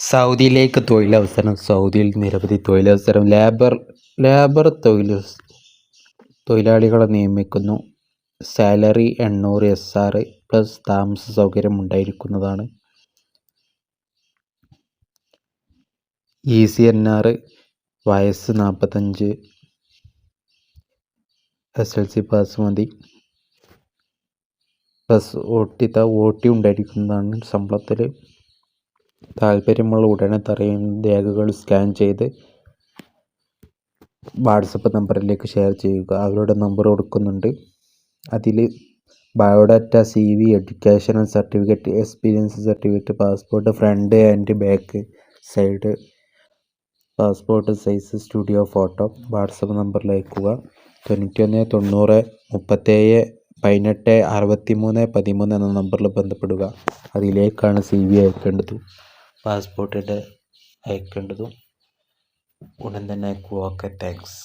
സൗദിയിലേക്ക് തൊഴിലവസരം. സൗദിയിൽ നിരവധി തൊഴിലവസരം. ലേബർ തൊഴിലാളികളെ നിയമിക്കുന്നു. സാലറി 800 SR പ്ലസ് താമസ സൗകര്യം ഉണ്ടായിരിക്കുന്നതാണ്. ECNR, വയസ്സ് 45, SLC പാസ് മതി. പ്ലസ് OT ഉണ്ടായിരിക്കുന്നതാണ്. ശമ്പളത്തിൽ താല്പര്യമുള്ള ഉടനെ തറയുന്ന രേഖകൾ സ്കാൻ ചെയ്ത് വാട്സപ്പ് നമ്പറിലേക്ക് ഷെയർ ചെയ്യുക. അവരുടെ നമ്പർ കൊടുക്കുന്നുണ്ട്. അതിൽ biodata, CV, educational certificate, experience certificate, passport front and back side, passport size studio photo WhatsApp നമ്പറിൽ അയക്കുക. 91 90 37 18 63 13 എന്ന നമ്പറിൽ ബന്ധപ്പെടുക. അതിലേക്കാണ് CV അയക്കേണ്ടതും പാസ്പോർട്ടിൻ്റെ അയക്കേണ്ടതും. ഉടൻ തന്നെ അയക്കുക. Okay, thanks.